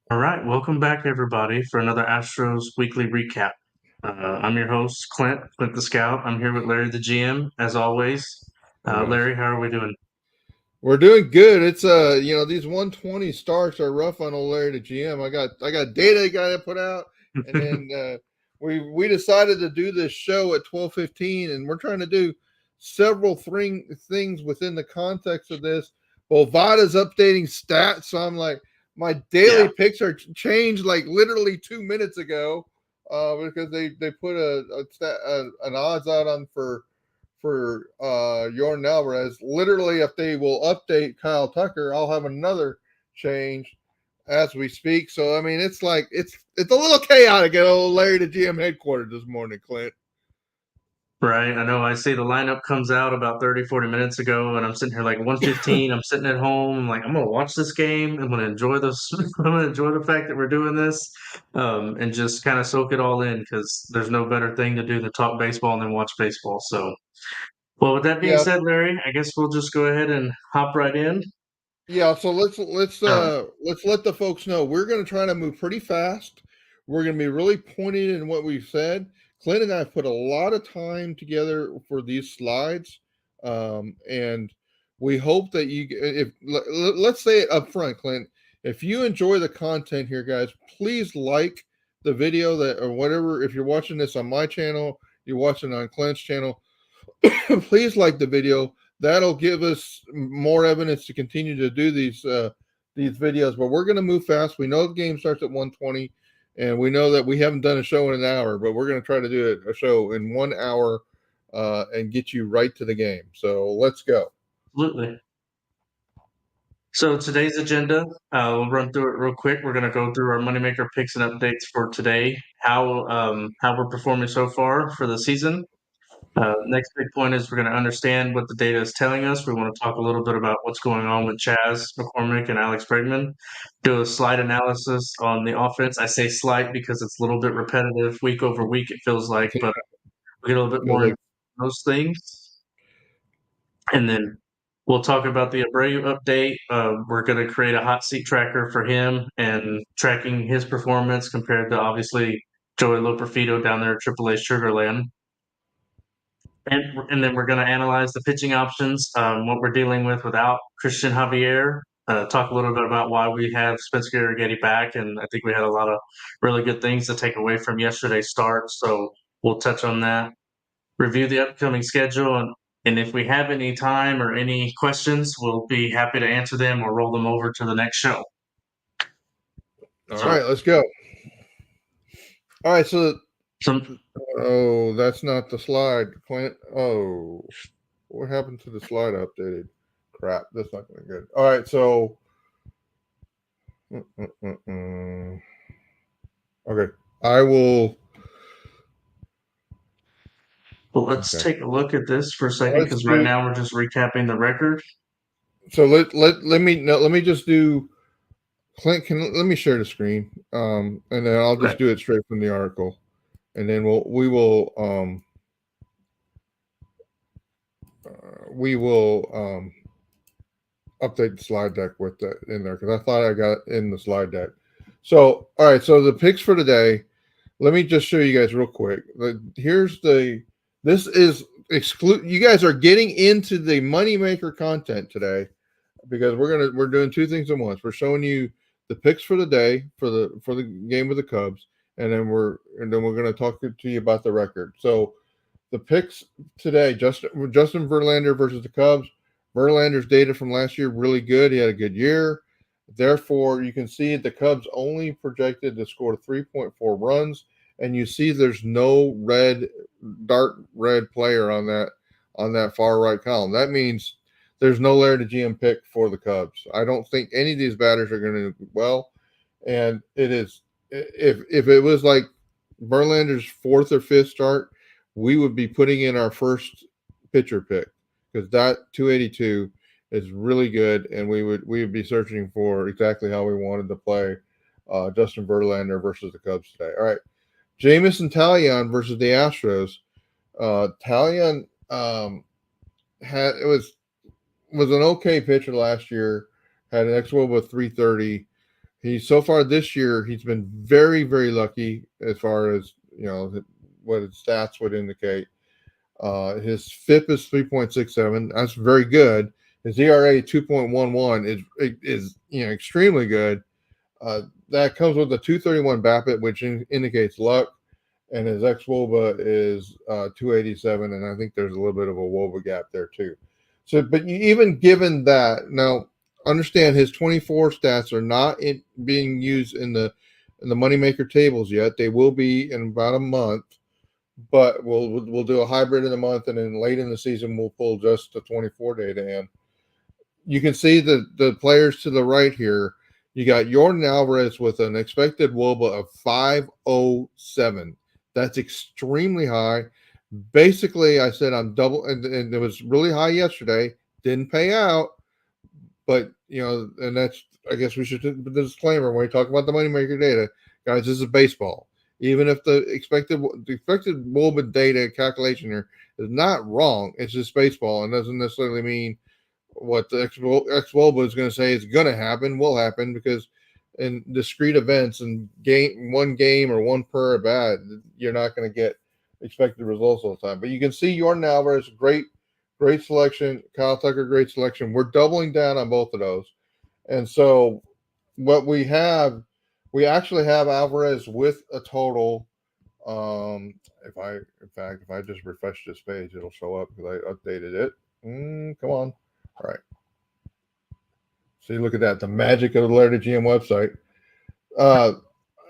All right, welcome back, everybody, for another Astros weekly recap. I'm your host, Clint the Scout. I'm here with Larry the GM, as always. Yes. Larry, how are we doing? We're doing good. It's these 120 starts are rough on old Larry the GM. I got data I got to put out, and then we decided to do this show at 12:15, and we're trying to do several things within the context of this. Bovada's updating stats, so I'm like, my daily Yeah, picks are changed like literally 2 minutes ago, because they put an odds out on for Jordan Alvarez. Literally, if they will update Kyle Tucker, I'll have another change as we speak. So I mean, it's like it's a little chaotic at old Larry the GM headquarters this morning, Clint. right. I know I see the lineup comes out about 30, 40 minutes ago, and I'm sitting here like 1:15. I'm sitting at home. I'm like, I'm going to watch this game. I'm going to enjoy this. I'm going to enjoy the fact that we're doing this and just kind of soak it all in because there's no better thing to do than talk baseball and then watch baseball. So, well, with that being Yeah, said, Larry, I guess we'll just go ahead and hop right in. yeah. So let's Um, let's let the folks know we're going to try to move pretty fast. We're going to be really pointed in what we've said. Clint and I have put a lot of time together for these slides, and we hope that if let's say it up front, Clint. If you enjoy the content here, guys, please like the video that or whatever. If you're watching this on my channel, you're watching on Clint's channel. Please like the video. That'll give us more evidence to continue to do these videos. But we're going to move fast. We know the game starts at 1:20, and we know that we haven't done a show in an hour, but we're going to try to do a show in 1 hour and get you right to the game. So let's go. Absolutely. So today's agenda, we'll run through it real quick. We're going to go through our Moneymaker picks and updates for today, how we're performing so far for the season. Next big point is we're going to understand what the data is telling us. We want to talk a little bit about what's going on with Chaz McCormick and Alex Bregman. Do a slide analysis on the offense. I say slight because it's a little bit repetitive week over week. It feels like, but we get a little bit Feels more into like those things. And then we'll talk about the Abreu update. We're going to create a hot seat tracker for him and tracking his performance compared to obviously Joey Loperfido down there at AAA Sugarland. And then we're going to analyze the pitching options, what we're dealing with without Christian Javier. Talk a little bit about why we have Spencer Arrighetti back, and I think we had a lot of really good things to take away from yesterday's start. So we'll touch on that, review the upcoming schedule, and if we have any time or any questions, we'll be happy to answer them or roll them over to the next show. all So, right. Let's go. All right. So some that's not the slide, Clint. Oh, what happened to the slide I updated? Crap. That's not going to be good. All right. So. Okay. I will. well, let's Okay. take a look at this for a second Let's because right do. now we're just recapping the record. So let me no, let me just do. Clint, let me share the screen, and then I'll Okay. just do it straight from the article, and then we will update the slide deck with that in there because I thought I got it in the slide deck. So all right, so the picks for today. Let me just show you guys real quick. Here's the. This is exclude. You guys are getting into the moneymaker content today because we're doing two things at once. We're showing you the picks for the day for the game with the Cubs, and then we're gonna talk to you about the record. So the picks today, Justin Verlander versus the Cubs. Verlander's data from last year really good. He had a good year. Therefore, you can see the Cubs only projected to score 3.4 runs, and you see there's no dark red player on that far right column. That means there's no Larry the GM pick for the Cubs. I don't think any of these batters are going to do well, and it is if it was like Verlander's fourth or fifth start, we would be putting in our first pitcher pick because that 282 is really good, and we would be searching for exactly how we wanted to play Justin Verlander versus the Cubs today. All right, Jamison Talion versus the Astros. Talion had it was an okay pitcher last year. Had an xWOB of 330. He's so far this year, he's been very, very lucky as far as what his stats would indicate. His FIP is 3.67. That's very good. His ERA 2.11 is extremely good. That comes with a 231 BABIP, which indicates luck, and his xWOBA is 287, and I think there's a little bit of a WOBA gap there too. So, but even given that, now understand his 24 stats are not being used in the Moneymaker tables yet. They will be in about a month, but we'll do a hybrid in a month, and then late in the season we'll pull just the 24 data in. You can see the players to the right here. You got Jordan Alvarez with an expected WOBA of 507. That's extremely high. Basically, I said I'm double, and it was really high yesterday. Didn't pay out, but and that's, I guess we should do the disclaimer when we talk about the moneymaker data, guys. This is baseball. Even if the expected WOBA data calculation here is not wrong, it's just baseball and doesn't necessarily mean what the xWOBA is going to say is going to happen will happen, because in discrete events and one game or one per at bat, you're not going to get expected results all the time. But you can see Jordan Alvarez, great selection. Kyle Tucker, great selection. We're doubling down on both of those. And so what we actually have Alvarez with a total. If I just refresh this page, it'll show up because I updated it. Come on. All right. See, look at that. The magic of the LGM website.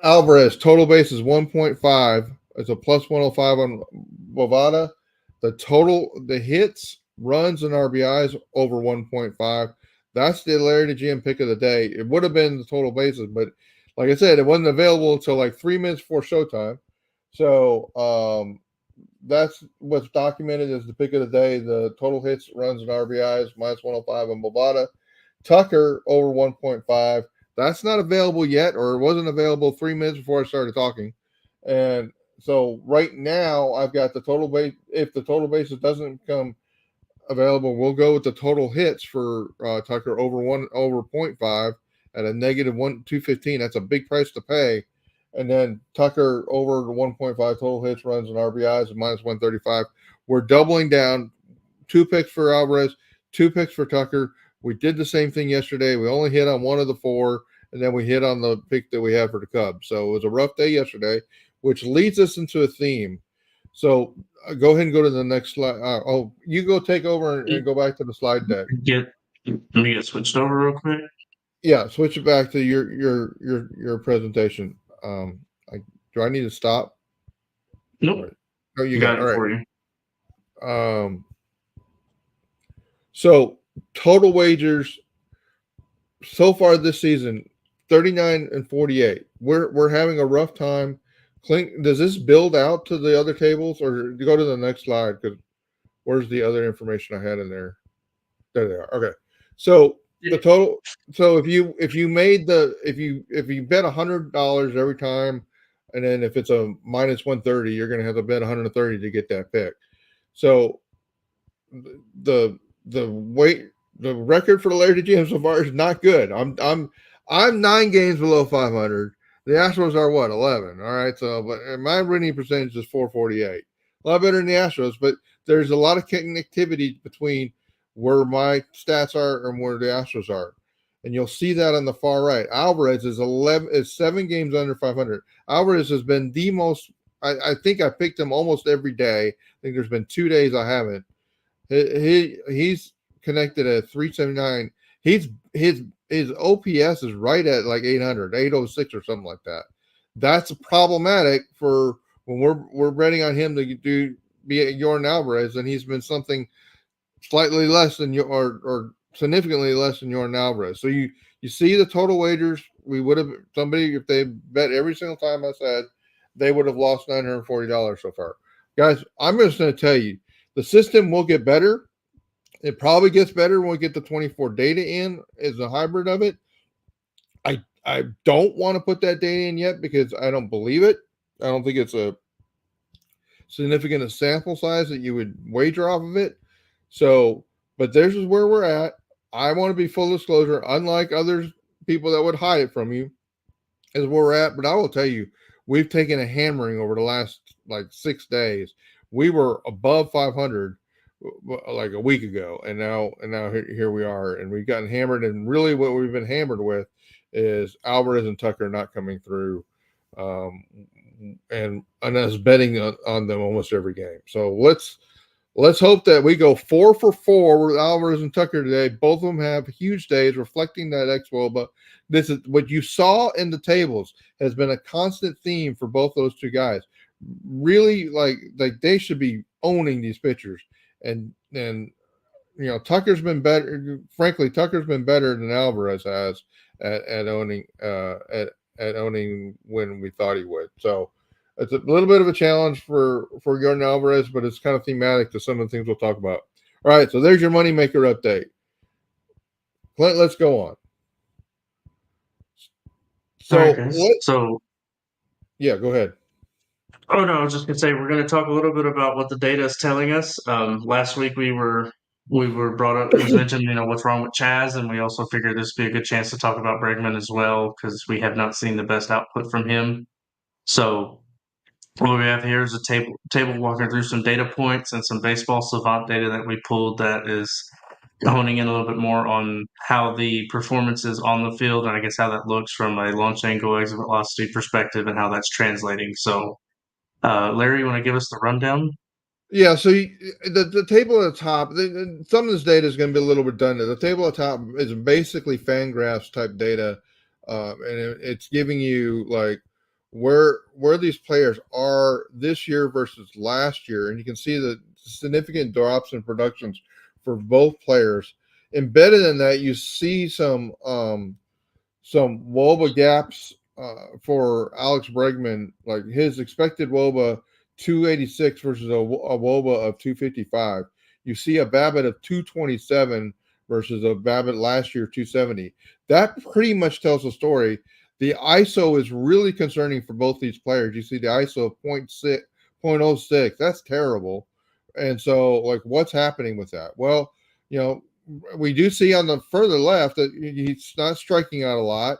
Alvarez, total base is 1.5. It's a plus 105 on Bovada. The hits, runs, and RBIs over 1.5. That's the LGM pick of the day. It would have been the total bases, but like I said, it wasn't available until like 3 minutes before showtime. So that's what's documented as the pick of the day. The total hits, runs, and RBIs minus 105 on Bovada. Tucker over 1.5. That's not available yet, or it wasn't available 3 minutes before I started talking. And so right now I've got the total base. If the total bases doesn't come available, we'll go with the total hits for Tucker over 0.5 at a negative 215. That's a big price to pay. And then Tucker over 1.5 total hits, runs, and RBIs at minus 135. We're doubling down. 2 picks for Alvarez, 2 picks for Tucker. We did the same thing yesterday. We only hit on one of the 4, and then we hit on the pick that we have for the Cubs. So it was a rough day yesterday, which leads us into a theme. So go ahead and go to the next slide. You go take over and go back to the slide deck. Let me get switched over real quick. Yeah, switch it back to your presentation. Do I need to stop? Nope. Right. Oh, you got it. it All for right. you. So total wagers so far this season, 39 and 48. We're having a rough time. Clint, does this build out to the other tables, or go to the next slide? Because where's the other information I had in there? There they are. Okay. So the total. So if you bet $100 every time, and then if it's a minus 130, you're going to have to bet 130 to get that pick. So the record for the LGM so far is not good. I'm 9 games below 500. The Astros are what, 11? All right. So, but my winning percentage is 448. A lot better than the Astros, but there's a lot of connectivity between where my stats are and where the Astros are. And you'll see that on the far right. Alvarez is 7 games under 500. Alvarez has been the most. I think I picked him almost every day. I think there's been 2 days I haven't. He's connected at 379. His OPS is right at like 800, 806 or something like that. That's problematic for when we're betting on him to be Jordan Alvarez, and he's been something slightly less than or significantly less than Jordan Alvarez. So you see the total wagers. We would have somebody, if they bet every single time I said, they would have lost $940 so far. Guys, I'm just going to tell you, the system will get better. It probably gets better when we get the 24 data in as a hybrid of it. I don't want to put that data in yet because I don't believe it. I don't think it's a significant sample size that you would wager off of it. So, but this is where we're at. I want to be full disclosure, unlike other people that would hide it from you. is where we're at. But I will tell you, we've taken a hammering over the last like 6 days. We were above 500 like a week ago, and now here we are, and we've gotten hammered. And really, what we've been hammered with is Alvarez and Tucker not coming through, um, and us betting on them almost every game. So let's hope that we go 4 for 4 with Alvarez and Tucker today. Both of them have huge days, reflecting that XWOBA. But this is what you saw in the tables has been a constant theme for both those two guys. Really, like they should be owning these pitchers, and Tucker's been better. Frankly, Tucker's been better than Alvarez has at owning at owning when we thought he would. So it's a little bit of a challenge for Jordan Alvarez, but it's kind of thematic to some of the things we'll talk about. All right, so there's your moneymaker update. Clint, let's go on. All right, So guys. what? So, Yeah, go ahead. oh no, I was just gonna say we're gonna talk a little bit about what the data is telling us. Last week we were brought up. It was mentioned, what's wrong with Chaz, and we also figured this would be a good chance to talk about Bregman as well because we have not seen the best output from him. So what we have here is a table walking through some data points and some baseball savant data that we pulled that is honing in a little bit more on how the performance is on the field and I guess how that looks from a launch angle, exit velocity perspective, and how that's translating. So, Larry, you want to give us the rundown? Yeah, so the table at the top, some of this data is going to be a little redundant. The table at the top is basically Fangraphs type data, and it's giving you like where these players are this year versus last year, and you can see the significant drops in productions for both players. Embedded in that, you see some WOBA gaps for Alex Bregman, like his expected WOBA 286 versus a WOBA of 255. You see a BABIP of 227 versus a BABIP last year 270. That pretty much tells the story. The ISO is really concerning for both these players. You see the ISO of 0.06. That's terrible. And so, like, what's happening with that? Well, you know, we do see on the further left that he's not striking out a lot,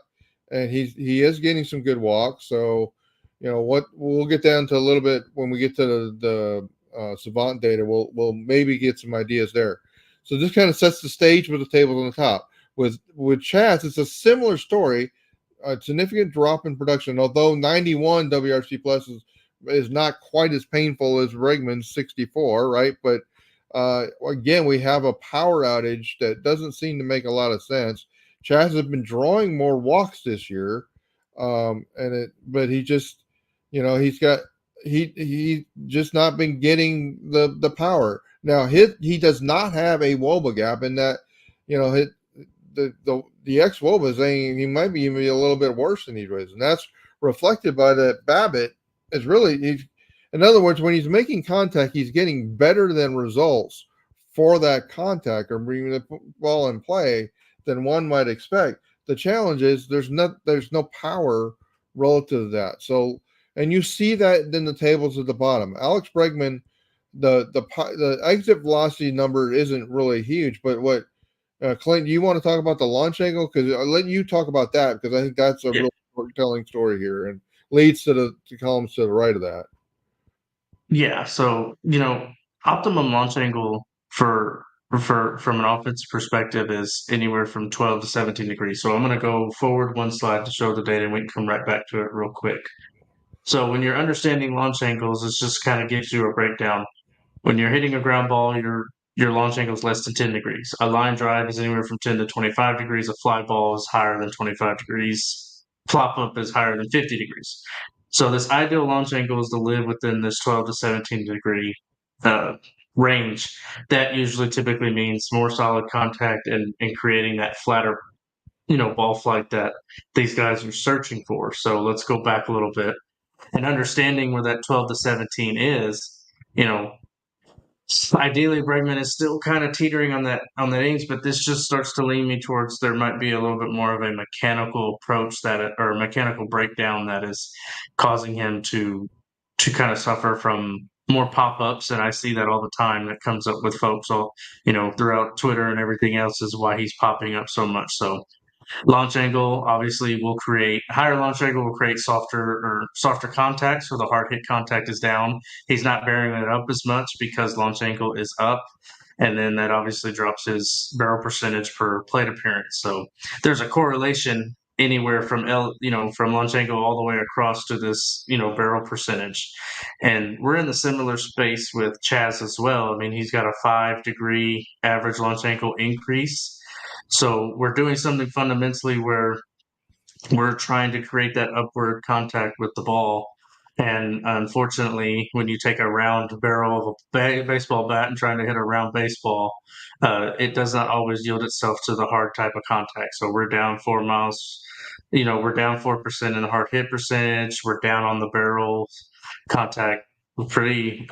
and he is getting some good walks. So, what we'll get down to a little bit when we get to the savant data. We'll maybe get some ideas there. So this kind of sets the stage with the tables on the top. With Chaz, it's a similar story. A significant drop in production, although 91 WRC plus is not quite as painful as Bregman's 64, right? But again, we have a power outage that doesn't seem to make a lot of sense. Chaz has been drawing more walks this year, but he just, he's got he just not been getting the power. Now he does not have a WOBA gap in that, his, the ex WOBA is saying he might be even a little bit worse than he was, and that's reflected by that BABIP. Is really in other words, when he's making contact, he's getting better than results for that contact or bringing the ball in play than one might expect. The challenge is there's no power relative to that. So, and you see that in the tables at the bottom. Alex Bregman, the exit velocity number isn't really huge, but what Clint, do you want to talk about the launch angle? Because I'll let you talk about that because I think that's a Yeah. real telling story here and leads to the columns to the right of that. Yeah. So, optimum launch angle for from an offensive perspective is anywhere from 12 to 17 degrees. So I'm going to go forward one slide to show the data, and we can come right back to it real quick. So when you're understanding launch angles, it just kind of gives you a breakdown. When you're hitting a ground ball, your launch angle is less than 10 degrees. A line drive is anywhere from 10 to 25 degrees. A fly ball is higher than 25 degrees. Flop up is higher than 50 degrees. So this ideal launch angle is to live within this 12 to 17 degree uh, range. That usually typically means more solid contact and creating that flatter, ball flight that these guys are searching for. So let's go back a little bit and understanding where that 12 to 17 is, you know, ideally Bregman is still kind of teetering on that age, but this just starts to lean me towards there might be a little bit more of a mechanical approach or a mechanical breakdown that is causing him to kind of suffer from more pop-ups, and I see that all the time that comes up with folks all throughout Twitter and everything else is why he's popping up so much. So Launch angle obviously will create higher launch angle will create softer contact, so the hard hit contact is down. He's not bearing it up as much because launch angle is up, and then that obviously drops his barrel percentage per plate appearance. So there's a correlation anywhere from from launch angle all the way across to this barrel percentage, and we're in the similar space with Chaz as well. I mean, he's got a 5-degree average launch angle increase. So we're doing something fundamentally where we're trying to create that upward contact with the ball. And unfortunately, when you take a round barrel of a baseball bat and trying to hit a round baseball, it does not always yield itself to the hard type of contact. So we're down 4 miles. We're down 4% in the hard hit percentage. We're down on the barrel contact pretty,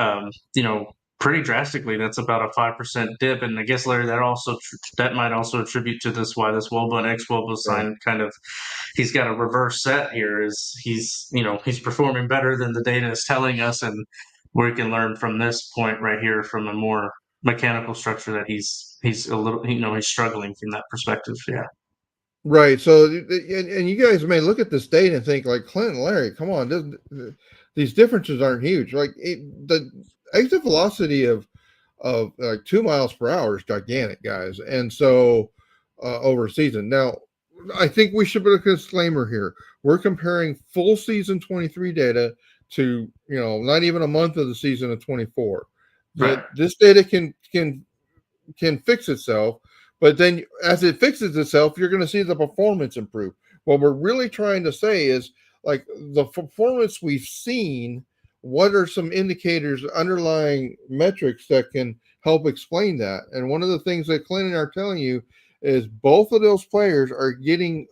pretty drastically. That's about a 5% dip. And I guess, Larry, that might also attribute to this why this Woba and X Woba Right. sign kind of he's got a reverse set here. Is he's performing better than the data is telling us, and we can learn from this point right here from a more mechanical structure that he's a little he's struggling from that perspective. Yeah. Right. So, and you guys may look at this data and think like, Clint and Larry, come on, these differences aren't huge. Like the exit velocity of like 2 miles per hour is gigantic, guys. And so over a season. Now, I think we should put a disclaimer here. We're comparing full season 23 data to not even a month of the season of 24. Right. This data can fix itself, but then as it fixes itself, you're going to see the performance improve. What we're really trying to say is like the performance we've seen, what are some indicators, underlying metrics that can help explain that? And one of the things that Clinton are telling you is both of those players are getting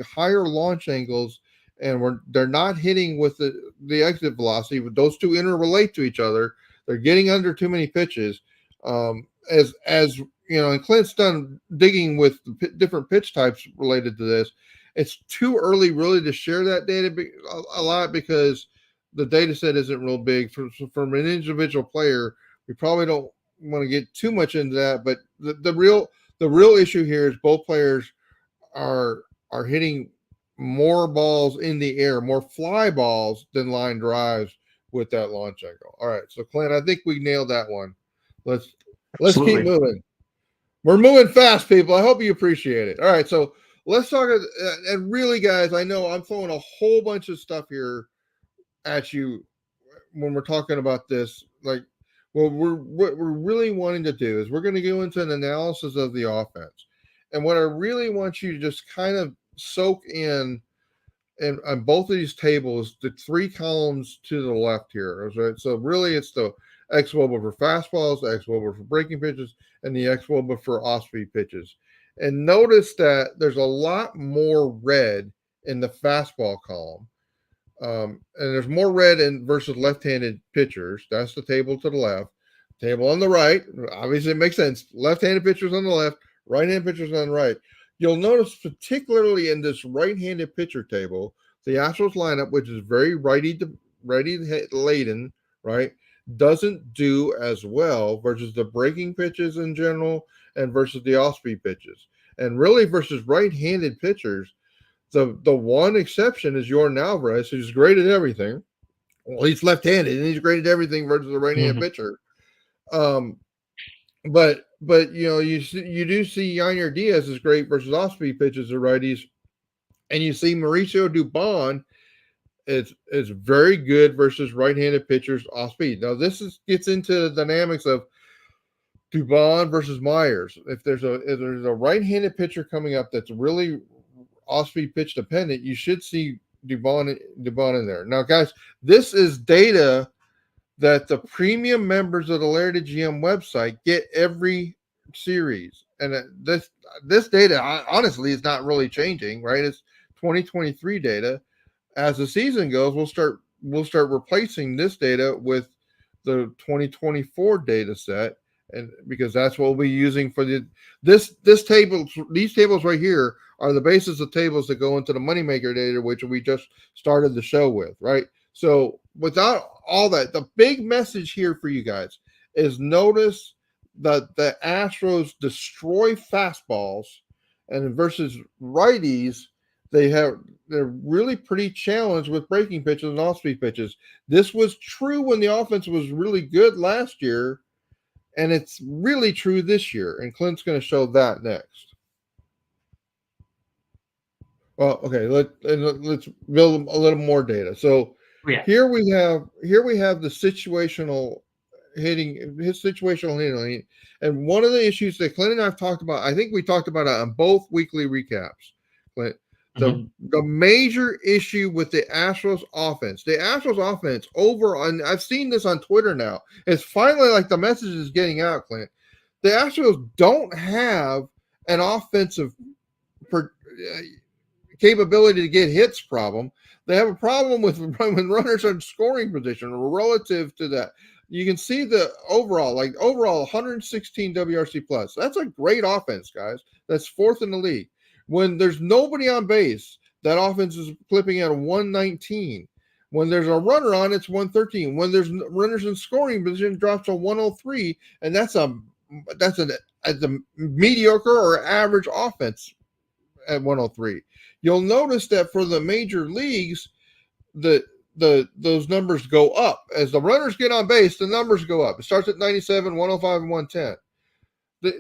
higher launch angles, and they're not hitting with the exit velocity. But those two interrelate to each other. They're getting under too many pitches. As and Clint's done digging with different pitch types related to this. It's too early really to share that data a lot because the data set isn't real big. From an individual player, we probably don't want to get too much into that. But the real issue here is both players are hitting more balls in the air, more fly balls than line drives with that launch angle. All right, so Clint, I think we nailed that one. Let's keep Absolutely. moving. We're moving fast, people. I hope you appreciate it. All right, so let's talk. And really, guys, I know I'm throwing a whole bunch of stuff here at you when we're talking about this. Like, what we're really wanting to do is we're going to go into an analysis of the offense, and what I really want you to just kind of soak in. And on both of these tables, the 3 columns to the left here. Right? So really, it's the X Woba for fastballs, the X Woba for breaking pitches, and the X Woba for off-speed pitches. And notice that there's a lot more red in the fastball column. And there's more red in versus left-handed pitchers. That's the table to the left. Table on the right, obviously it makes sense. Left-handed pitchers on the left, right-handed pitchers on the right. You'll notice particularly in this right-handed pitcher table, the Astros lineup, which is very righty laden, right, doesn't do as well versus the breaking pitches in general and versus the off-speed pitches. And really versus right-handed pitchers, the one exception is Jordan Alvarez, who's great at everything. Well, he's left-handed and he's great at everything versus a right-handed pitcher. But you do see Yainer Diaz is great versus off-speed pitches or righties, and you see Mauricio Dubon is very good versus right-handed pitchers off speed. Now gets into the dynamics of Dubon versus Myers. If there's a right-handed pitcher coming up that's really off-speed pitch dependent, you should see Dubon in there. Now, guys, this is data that the premium members of the Laird GM website get every series. And this data, honestly, is not really changing, right? It's 2023 data. As the season goes, we'll start replacing this data with the 2024 data set, and because that's what we'll be using for this table. These tables right here are the basis of tables that go into the Moneymaker data, which we just started the show with, right? So without all that, the big message here for you guys is notice that the Astros destroy fastballs and versus righties, they're really pretty challenged with breaking pitches and off-speed pitches. This was true when the offense was really good last year, and it's really true this year. And Clint's going to show that next. Well, okay, let's build a little more data. So Yeah. here we have the situational hitting, and one of the issues that Clint and I've talked about. I think we talked about it on both weekly recaps. Clint, the major issue with the Astros offense over on, I've seen this on Twitter now. It's finally like the message is getting out, Clint. The Astros don't have an offensive capability to get hits problem. They have a problem with when runners are in scoring position relative to that. You can see the overall 116 WRC plus. That's a great offense, guys. That's fourth in the league. When there's nobody on base, that offense is clipping at a 119. When there's a runner on, it's 113. When there's runners in scoring position, it drops to 103, and that's a mediocre or average offense at 103. You'll notice that for the major leagues, those numbers go up. As the runners get on base, the numbers go up. It starts at 97, 105, and 110.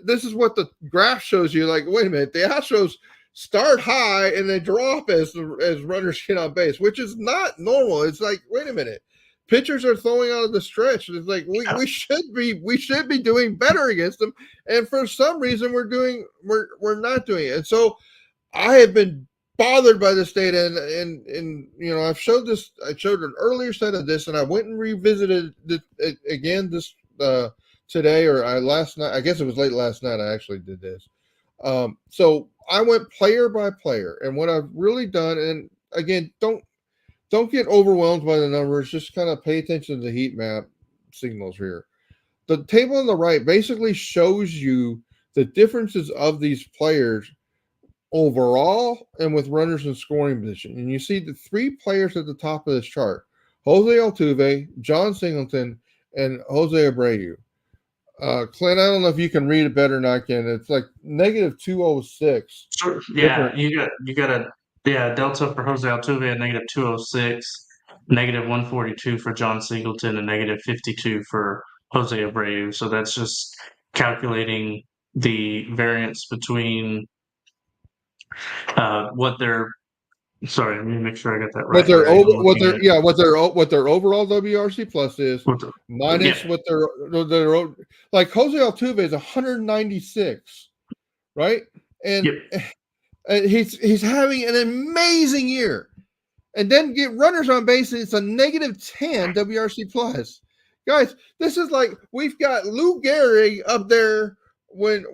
This is what the graph shows you. Like, wait a minute, the Astros start high and they drop as runners get on base, which is not normal. It's like, wait a minute, pitchers are throwing out of the stretch. It's like we should be doing better against them, and for some reason we're not doing it. And so I have been bothered by this data, and you know, I showed an earlier set of this, and I went and revisited it again this today or last night. I guess it was late last night. I actually did this. So I went player by player, and what I've really done, and again, don't get overwhelmed by the numbers. Just kind of pay attention to the heat map signals here. The table on the right basically shows you the differences of these players overall and with runners in scoring position. And you see the three players at the top of this chart: Jose Altuve, John Singleton, and Jose Abreu. Clint, I don't know if you can read it better than I can. It's like negative 206. Sure. Yeah, you got a delta for Jose Altuve at negative 206, negative 142 for John Singleton, and negative 52 for Jose Abreu. So that's just calculating the variance between what their. Sorry, let me make sure I got that right. What their overall WRC plus is minus what their like Jose Altuve is 196, right? And he's having an amazing year, and then get runners on base, and it's a negative 10 WRC plus. Guys, this is like we've got Lou Gehrig up there when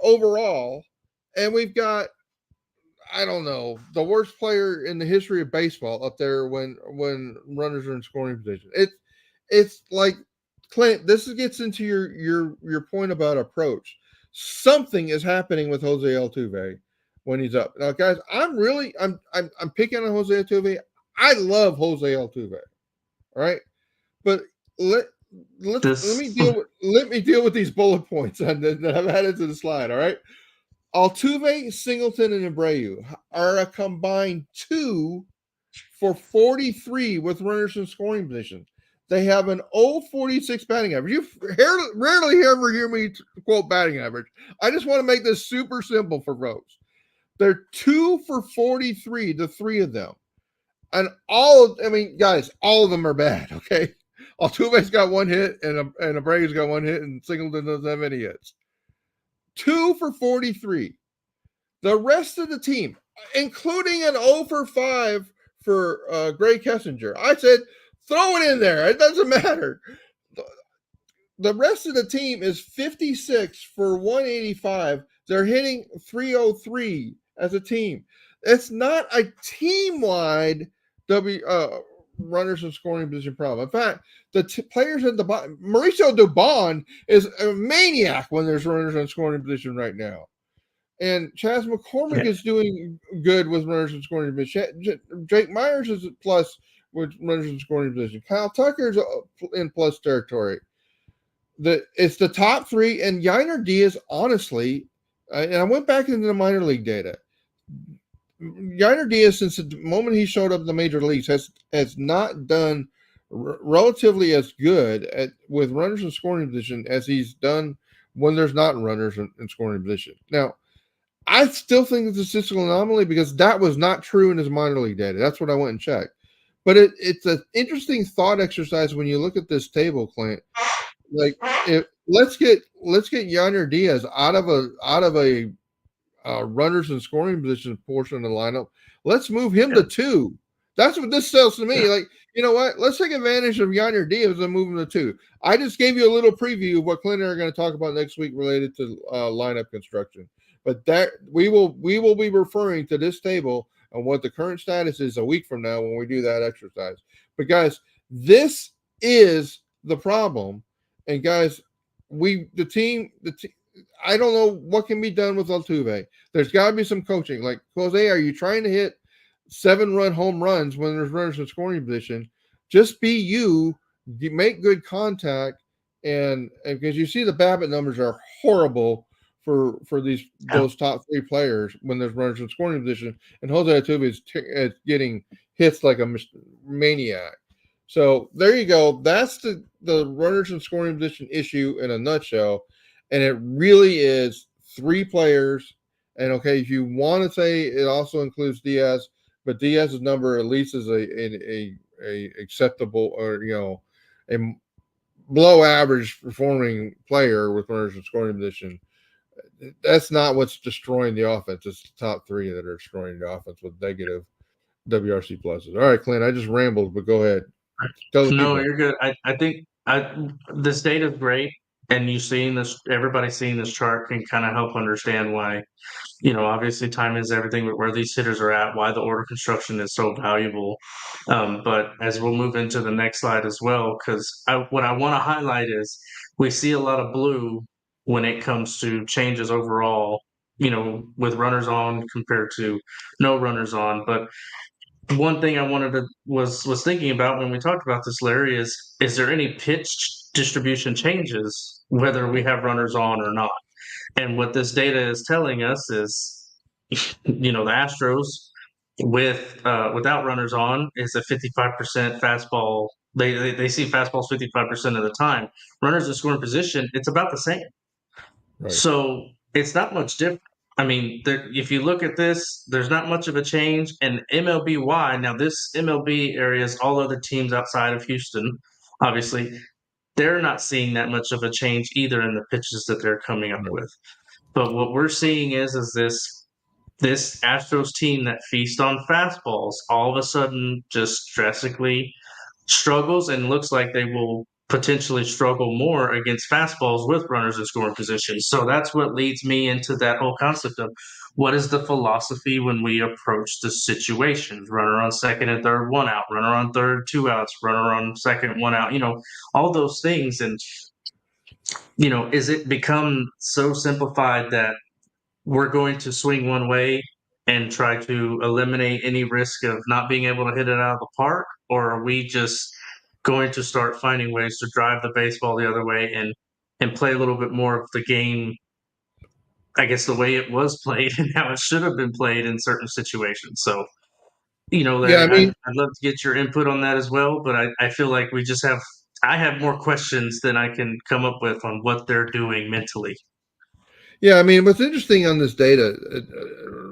overall, and we've got, I don't know, the worst player in the history of baseball up there when runners are in scoring position. It's like, Clint, this gets into your point about approach. Something is happening with Jose Altuve when he's up. Now, guys, I'm picking on Jose Altuve. I love Jose Altuve. All right, but let me deal with these bullet points that I've added to the slide. All right. Altuve, Singleton, and Abreu are a combined 2 for 43 with runners in scoring position. They have an 0.46 batting average. You rarely ever hear me quote batting average. I just want to make this super simple for folks. They're 2 for 43, the three of them. And guys, all of them are bad, okay? Altuve's got one hit, and Abreu's got one hit, and Singleton doesn't have any hits. 2 for 43. The rest of the team, including an 0 for 5 for Gray Kessinger. I said, throw it in there. It doesn't matter. The rest of the team is 56 for 185. They're hitting 303 as a team. It's not a team-wide runners in scoring position problem. In fact, the players at the bottom, Mauricio Dubon is a maniac when there's runners in scoring position right now. And Chas McCormick is doing good with runners in scoring position. Jake Myers is a plus with runners in scoring position. Kyle Tucker's in plus territory. It's the top three, and Yainer Diaz, honestly, And I went back into the minor league data. Yainer Diaz, since the moment he showed up in the major leagues, has not done relatively as good with runners in scoring position as he's done when there's not runners in scoring position. Now, I still think it's a statistical anomaly because that was not true in his minor league data. That's what I went and checked. But it's an interesting thought exercise when you look at this table, Clint. Like, let's get Yainer Diaz out of a runners in scoring position portion of the lineup. Let's move him to 2. That's what this tells to me. Like, you know what? Let's take advantage of Yainer Diaz and move him to 2. I just gave you a little preview of what Clint and I are going to talk about next week related to lineup construction. But that we will be referring to this table and what the current status is a week from now when we do that exercise. But guys, this is the problem. And guys, the team I don't know what can be done with Altuve. There's got to be some coaching. Like, Jose, are you trying to hit 7-run home runs when there's runners in scoring position? Just be you make good contact, and because you see the BABIP numbers are horrible for those top 3 players when there's runners in scoring position, and Jose Altuve is getting hits like a maniac. So there you go. That's the runners in scoring position issue in a nutshell. And it really is 3 players. And okay, if you want to say it also includes Diaz, but Diaz's number at least is a acceptable, or a below average performing player with runners in scoring position. That's not what's destroying the offense. It's the top 3 that are destroying the offense with negative WRC pluses. All right, Clint, I just rambled, but go ahead. Tell the No, people. you're good. I think this data is great, and you seeing this, everybody seeing this chart can kind of help understand why. Obviously, time is everything, but where these hitters are at, why the order construction is so valuable. But as we'll move into the next slide as well, because what I want to highlight is we see a lot of blue when it comes to changes overall. With runners on compared to no runners on, but one thing I wanted to was thinking about when we talked about this, Larry, is there any pitch distribution changes whether we have runners on or not? And what this data is telling us is, the Astros without runners on is a 55% fastball. They see fastballs 55% of the time. Runners in scoring position, it's about the same. Right. So it's not much different. I mean, if you look at this, there's not much of a change. And MLB-wide, now this MLB area is all other teams outside of Houston, obviously, they're not seeing that much of a change either in the pitches that they're coming up Right. with. But what we're seeing is this Astros team that feasts on fastballs all of a sudden just drastically struggles and looks like they will potentially struggle more against fastballs with runners in scoring positions. So that's what leads me into that whole concept of what is the philosophy when we approach the situations? Runner on second and third, 1 out, runner on third, 2 outs, runner on second, 1 out, all those things. And, is it become so simplified that we're going to swing one way and try to eliminate any risk of not being able to hit it out of the park? Or are we just going to start finding ways to drive the baseball the other way and play a little bit more of the game, I guess, the way it was played and how it should have been played in certain situations? So, Yeah, I Larry, I'd, mean, I'd love to get your input on that as well, but I feel like I have more questions than I can come up with on what they're doing mentally. Yeah, I mean, what's interesting on this data,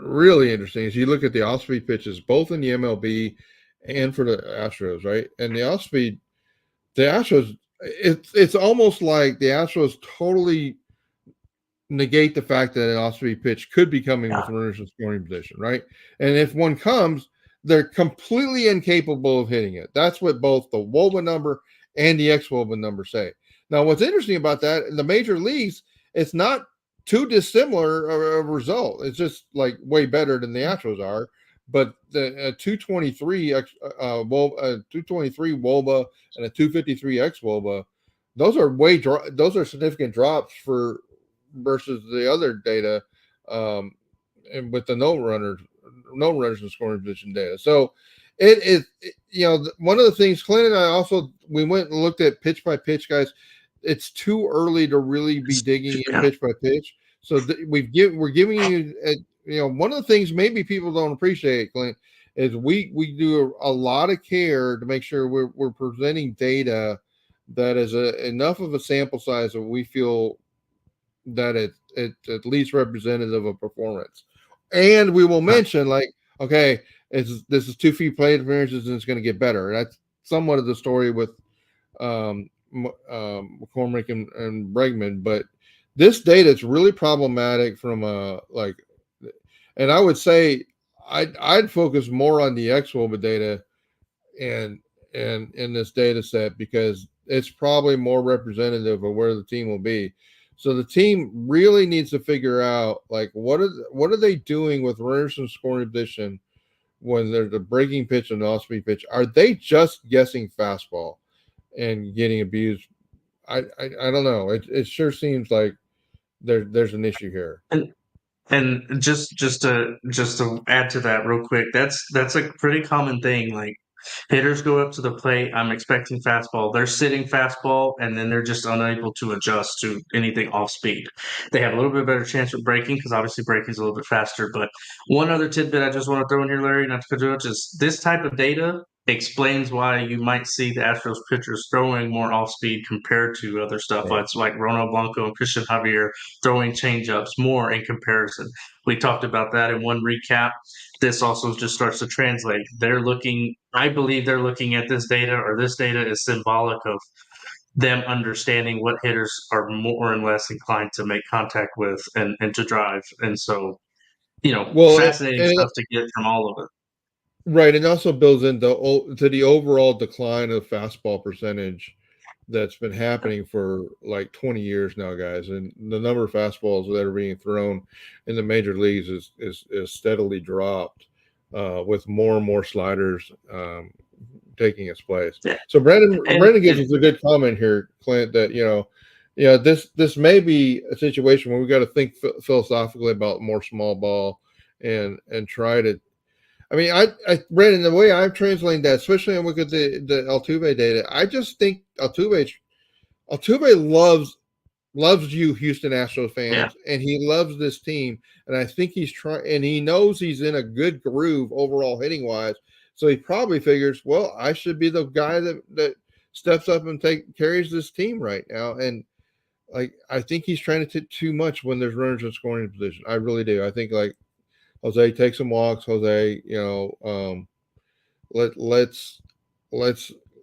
really interesting, is you look at the off-speed pitches, both in the MLB and for the Astros, right? And the Astros, it's almost like the Astros totally negate the fact that an off-speed pitch could be coming with Yeah. runners in scoring position, right? And if one comes, they're completely incapable of hitting it. That's what both the WOBA number and the ex-WOBA number say. Now, what's interesting about that in the major leagues, it's not too dissimilar of a result. It's just like way better than the Astros are. But the 223 223 WOBA and a 253 ex WOBA, those are significant drops for versus the other data, and with the no runners in scoring position data. So it is, one of the things Clint and I also, we went and looked at pitch by pitch, guys. It's too early to really be digging in Yeah. pitch by pitch. So we're giving you, one of the things maybe people don't appreciate, Clint, is we do a lot of care to make sure we're presenting data that is enough of a sample size that we feel that it's at least representative of performance. And we will Right. mention, like, okay, this is too few plate appearances and it's going to get better. That's somewhat of the story with McCormick and Bregman, but this data is really problematic from and I would say I'd focus more on the XWOBA data and in this data set because it's probably more representative of where the team will be. So the team really needs to figure out, like, what are they doing with runners in scoring position when there's a breaking pitch and an off-speed pitch? Are they just guessing fastball and getting abused? I don't know. It sure seems like there's an issue here. And and just to add to that real quick, that's a pretty common thing. Like hitters go up to the plate, I'm expecting fastball. They're sitting fastball, and then they're just unable to adjust to anything off speed. They have a little bit better chance with breaking because obviously breaking is a little bit faster. But one other tidbit I just want to throw in here, Larry, not to cut you off, is this type of data explains why you might see the Astros pitchers throwing more off speed compared to other stuff. Right. It's like Ronald Blanco and Christian Javier throwing changeups more in comparison. We talked about that in one recap. This also just starts to translate. I believe they're looking at this data, or this data is symbolic of them understanding what hitters are more and less inclined to make contact with and to drive. And so, Well, fascinating stuff to get from all of it. right, and also builds into to the overall decline of fastball percentage that's been happening for like 20 years now, guys. And the number of fastballs that are being thrown in the major leagues is steadily dropped, with more and more sliders taking its place. Yeah. So Brandon gives And us a good comment here, Clint, that this may be a situation where we got to think philosophically about more small ball and try to. I mean, Brandon, the way I'm translating that, especially when we look at the Altuve data, I just think Altuve loves you, Houston Astros yeah, fans, and he loves this team. And I think he's trying, and he knows he's in a good groove overall hitting wise. So he probably figures, well, I should be the guy that steps up and carries this team right now. And like, I think he's trying to take too much when there's runners in scoring position. I really do. I think, like, Jose, take some walks. Jose, let let's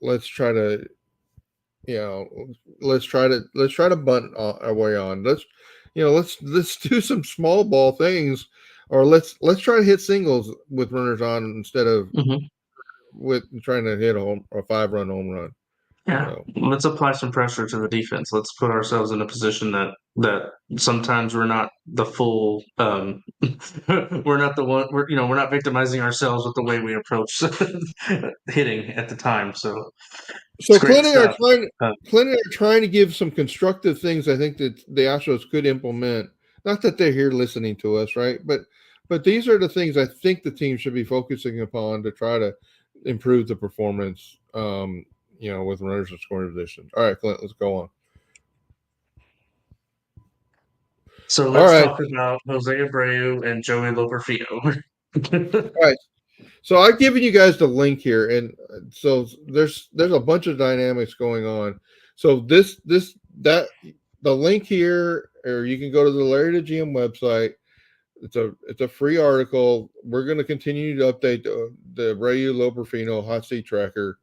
let's try to you know let's try to bunt our way on. Let's do some small ball things, or let's try to hit singles with runners on instead of hmm with trying to hit a 5-run home run. yeah. So Let's apply some pressure to the defense. Let's put ourselves in a position that sometimes we're not the full. We're not the one. We're not victimizing ourselves with the way we approach hitting at the time. So it's So great stuff. Uh, Clinton are trying to give some constructive things I think that the Astros could implement. Not that they're here listening to us, right? But these are the things I think the team should be focusing upon to try to improve the performance. With runners in scoring position. All right, Clint, let's go on. so All let's right, talk about Jose Abreu and Joey Loperfido. all right. So I've given you guys the link here, and so there's a bunch of dynamics going on. So that the link here, or you can go to the Larry the GM website. It's a free article. We're going to continue to update the Abreu Loperfido hot seat tracker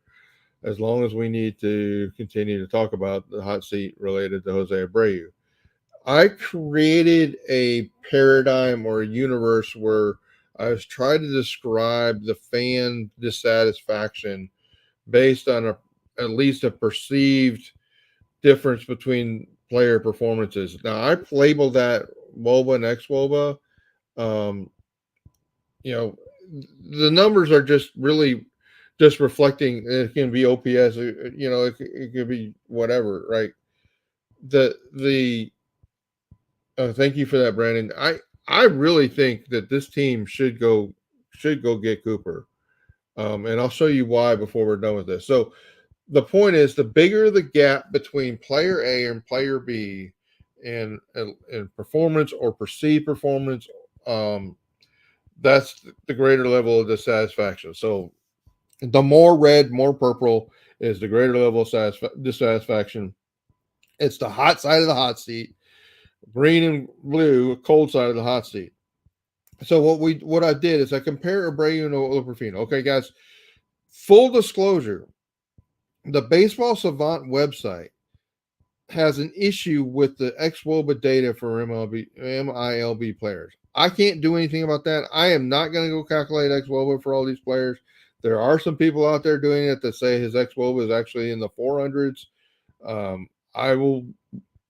as long as we need to continue to talk about the hot seat related to Jose Abreu. I created a paradigm or a universe where I was trying to describe the fan dissatisfaction based on at least a perceived difference between player performances. Now I labeled that WOBA and ex-WOBA. Um, the numbers are just really just reflecting. It can be OPS, it could be whatever, right? The Thank you for that, Brandon. I really think that this team should go get Cooper, and I'll show you why before we're done with this. So the point is, the bigger the gap between player A and player B, in performance or perceived performance, um, that's the greater level of dissatisfaction. So the more red, more purple is the greater level of dissatisfaction. It's the hot side of the hot seat. Green and blue, cold side of the hot seat. So what I did is I compare Abreu and Loperfido. Okay, guys. Full disclosure: the Baseball Savant website has an issue with the ex-WOBA data for MILB players. I can't do anything about that. I am not going to go calculate ex-WOBA for all these players. There are some people out there doing it that say his ex-WOBA is actually in the 400s. Um, I will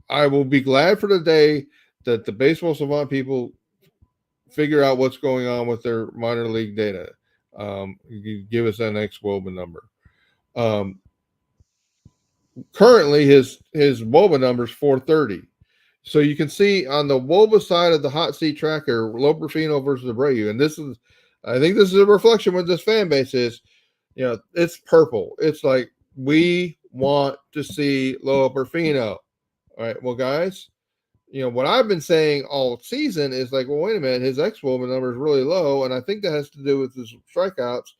I will be glad for the day that the Baseball Savant people figure out what's going on with their minor league data. You give us that ex-WOBA number. Um, Currently, his WOBA number is 430. So you can see on the WOBA side of the hot seat tracker, Loperfido versus Abreu, and I think this is a reflection of what this fan base is. It's purple. It's like we want to see Loperfido. All right, well, guys, what I've been saying all season is like, well, wait a minute, his ex-WOBA number is really low, and I think that has to do with his strikeouts.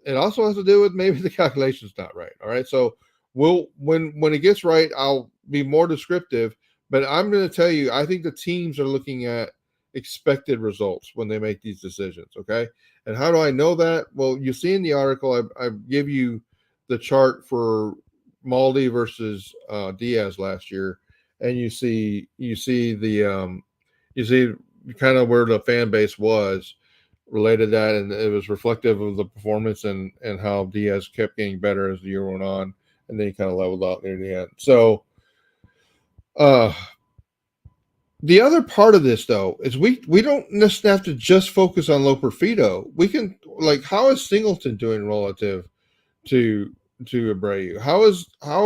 It also has to do with maybe the calculation's not right. All right. So when it gets right, I'll be more descriptive. But I'm going to tell you, I think the teams are looking at expected results when they make these decisions. Okay. And how do I know that? Well, you see in the article, I give you the chart for Maldi versus Diaz last year, and you see kind of where the fan base was related that, and it was reflective of the performance and how Diaz kept getting better as the year went on, and then he kind of leveled out near the end. So, uh, the other part of this though is we don't necessarily have to just focus on Loperfido. We can how is Singleton doing relative to Abreu? How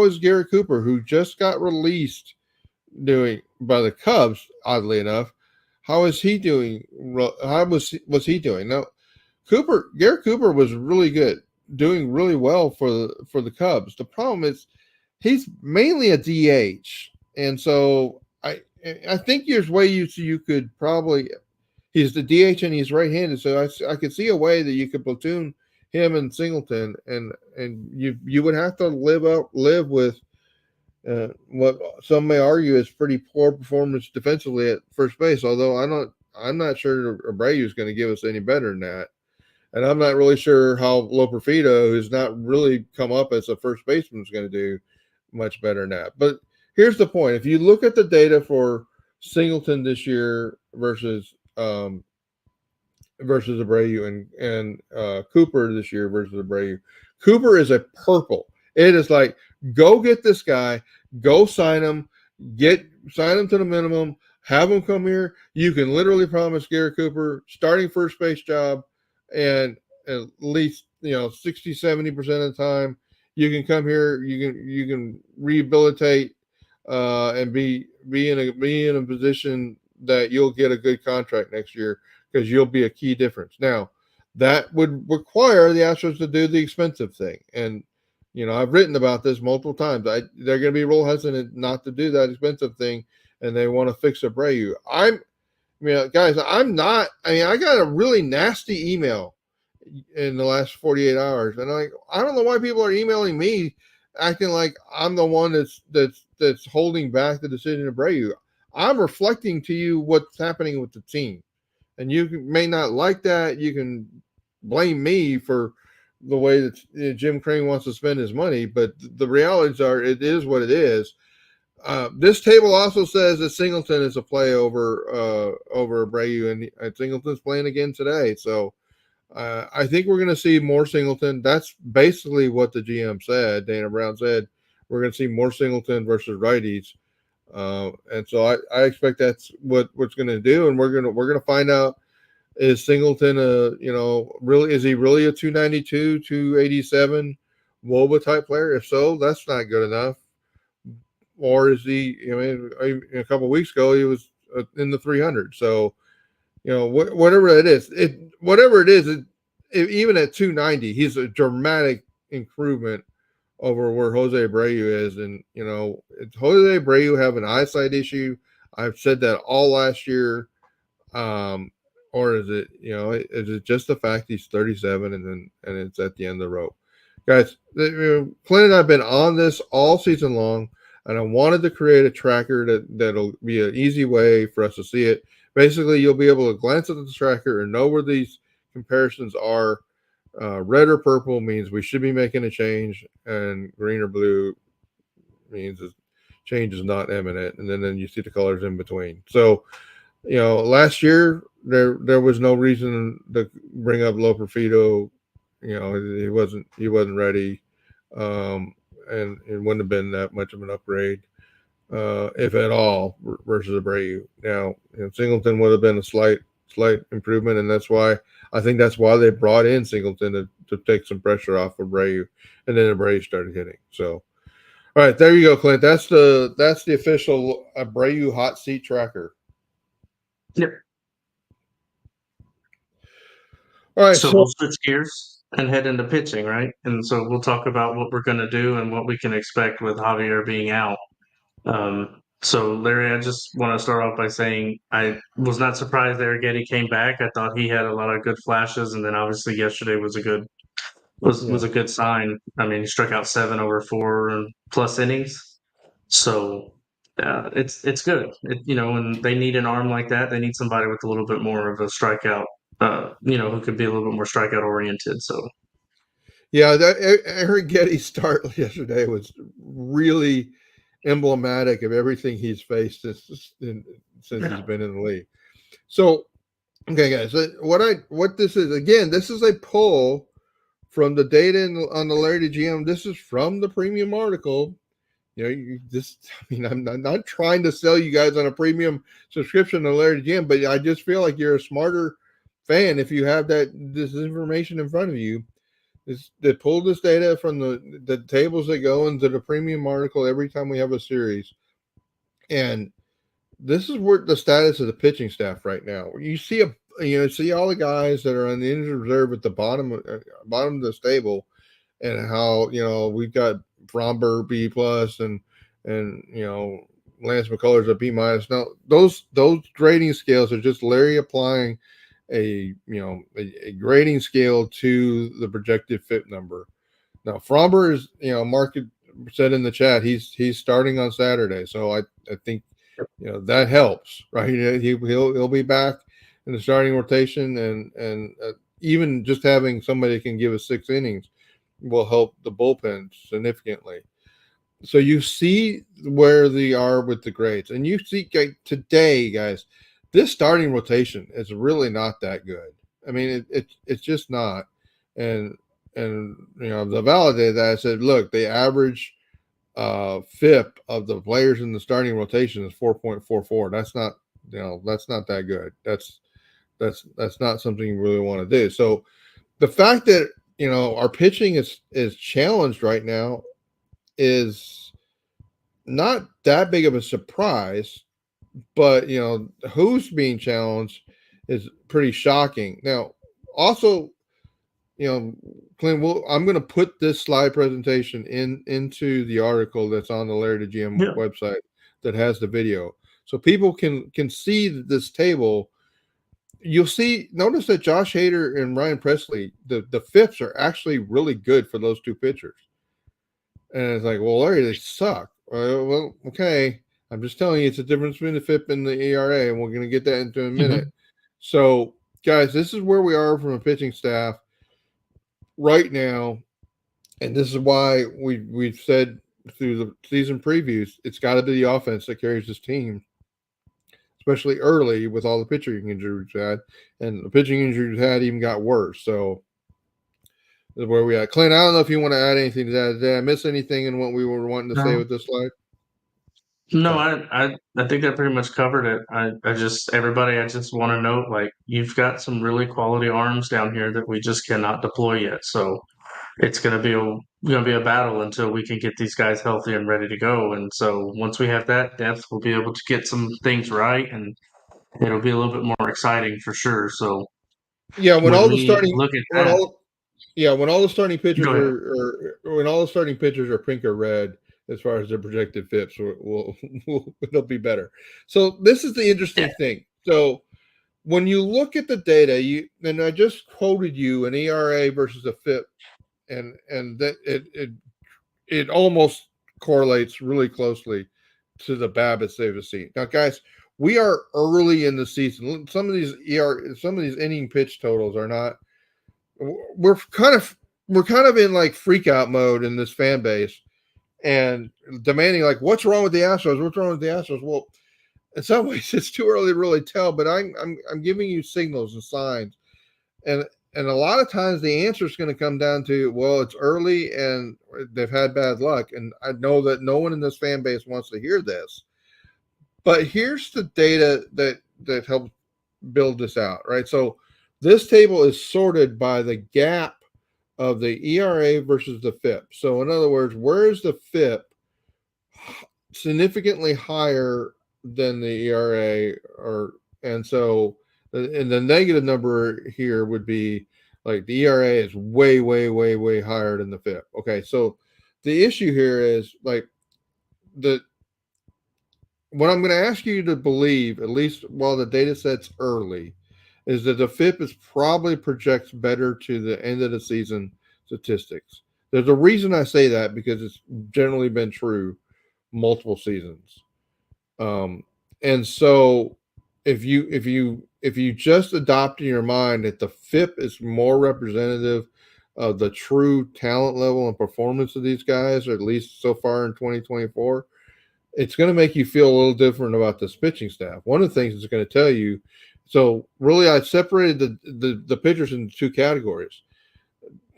is Gary Cooper, who just got released, doing by the Cubs? Oddly enough, how is he doing? How was he doing? Now, Gary Cooper was really good, doing really well for the Cubs. The problem is he's mainly a DH, and so I think there's way you could probably, he's the DH and he's right-handed, so I could see a way that you could platoon him and Singleton, and you would have to live with what some may argue is pretty poor performance defensively at first base. Although I'm not sure Abreu is going to give us any better than that. And I'm not really sure how Loperfido, who's not really come up as a first baseman, is going to do much better than that. But here's the point: if you look at the data for Singleton this year versus Abreu and Cooper this year versus Abreu, Cooper is a purple. It is like, go get this guy, go sign him, sign him to the minimum, have him come here. You can literally promise Gary Cooper starting first base job, and at least 60-70% of the time you can come here, you can rehabilitate and be in a position that you'll get a good contract next year, because you'll be a key difference. Now, that would require the Astros to do the expensive thing, and I've written about this multiple times. They're going to be real hesitant not to do that expensive thing, and they want to fix Abreu. Guys, I'm not. I got a really nasty email in the last 48 hours, and I don't know why people are emailing me, acting like I'm the one that's holding back the decision of Abreu. I'm reflecting to you what's happening with the team, and you may not like that. You can blame me for the way that Jim Crane wants to spend his money, but the realities are, it is what it is. This table also says that Singleton is a play over Abreu, and Singleton's playing again today. So I think we're going to see more Singleton. That's basically what the GM said. Dana Brown said we're going to see more Singleton versus righties, and so I expect that's what's going to do, and we're going to find out. Is Singleton really, is he really a 292, 287 WOBA type player? If so, that's not good enough. Or is he? A couple of weeks ago he was in the 300. So whatever it is, even at 290, he's a dramatic improvement over where Jose Abreu is. And, Jose Abreu have an eyesight issue. I've said that all last year. Um, or is it, is it just the fact he's 37 and it's at the end of the rope? Guys, Clint and I have been on this all season long, and I wanted to create a tracker that'll be an easy way for us to see it. Basically, you'll be able to glance at the tracker and know where these comparisons are. Red or purple means we should be making a change, and green or blue means change is not imminent. And then you see the colors in between. So, last year there was no reason to bring up Loperfido. He wasn't ready, and it wouldn't have been that much of an upgrade, if at all, versus Abreu. Now, Singleton would have been a slight improvement, and I think that's why they brought in Singleton to take some pressure off of Abreu, and then Abreu started hitting. So, all right, there you go, Clint. That's the official Abreu hot seat tracker. Yep. All right, So so we'll switch gears and head into pitching, right? And so we'll talk about what we're going to do and what we can expect with Javier being out. So Larry, I just want to start off by saying I was not surprised Arrighetti came back. I thought he had a lot of good flashes, and then obviously yesterday was a good was yeah, a good sign. I mean, he struck out 7 over 4 and plus innings. So it's good. And they need an arm like that. They need somebody with a little bit more of a strikeout. Who could be a little bit more strikeout oriented. So yeah, that Aaron Getty start yesterday was really emblematic of everything he's faced since he's yeah, been in the league. So, okay, guys, what this is, again, this is a pull from the data on the Larry GM. This is from the premium article. I'm not trying to sell you guys on a premium subscription to Larry GM, but I just feel like you're a smarter fan if you have this information in front of you. They pull this data from the tables that go into the premium article every time we have a series, and this is where the status of the pitching staff right now. You see see all the guys that are on the injured reserve at the bottom of the stable, and how we've got Fromber B plus and Lance McCullers a B minus. Now those grading scales are just Larry applying a grading scale to the projected FIP number. Now Fromber is Mark said in the chat he's starting on Saturday, so I think that helps, right? He'll be back in the starting rotation, and even just having somebody that can give us 6 innings will help the bullpen significantly. So you see where they are with the grades, and you see today, guys, this starting rotation is really not that good. I mean, it's just not. And the validated that, I said, look, the average FIP of the players in the starting rotation is 4.44. That's not that good. That's not something you really want to do. So the fact that our pitching is challenged right now is not that big of a surprise, but who's being challenged is pretty shocking. Now, also, Clint, I'm going to put this slide presentation into the article that's on the Larry the GM yeah, website that has the video, so people can see this table. You'll notice that Josh Hader and Ryan Presley, the FIPS are actually really good for those two pitchers. And it's like, well, Larry, they suck. Well, okay. I'm just telling you, it's a difference between the FIP and the ERA, and we're going to get that into a minute. hmm So, guys, this is where we are from a pitching staff right now, and this is why we've said through the season previews, it's got to be the offense that carries this team, especially early with all the pitching injuries we had, and the pitching injuries had even got worse. So this is where we at. Clint, I don't know if you want to add anything to that. Did I miss anything in what we were wanting to say no, with this slide? no, Okay. I think that pretty much covered it. I just everybody, I just want to note like you've got some really quality arms down here that we just cannot deploy yet. So it's gonna be a battle until we can get these guys healthy and ready to go. And so once we have that depth, we'll be able to get some things right, and it'll be a little bit more exciting for sure. So Yeah, when we look at when that, all Yeah, when all the starting pitchers Go ahead. when all the starting pitchers are pink or red as far as their projected FIPS, it'll be better. So this is the Yeah. interesting thing. So when you look at the data, and I just quoted you an ERA versus a FIP, and that it almost correlates really closely to the BABIPs they've seen. Now, guys, we are early in the season. Some of these inning pitch totals are not. We're kind of in like freak out mode in this fan base and demanding like, what's wrong with the Astros? What's wrong with the Astros? Well, in some ways, it's too early to really tell. But I'm giving you signals and signs, and a lot of times the answer is going to come down to, well, it's early and they've had bad luck. And I know that no one in this fan base wants to hear this, but here's the data that helps build this out, right? So this table is sorted by the gap of the ERA versus the FIP. So in other words, where is the FIP significantly higher than the ERA, or and so and the negative number here would be like the ERA is way, way, way, way higher than the FIP. Okay, so the issue here is like the what I'm going to ask you to believe, at least while the data set's early, is that the FIP is probably projects better to the end of the season statistics. There's a reason I say that because it's generally been true multiple seasons. And so if you just adopt in your mind that the FIP is more representative of the true talent level and performance of these guys, or at least so far in 2024, it's going to make you feel a little different about this pitching staff. One of the things it's going to tell you. So really, I separated the pitchers into two categories: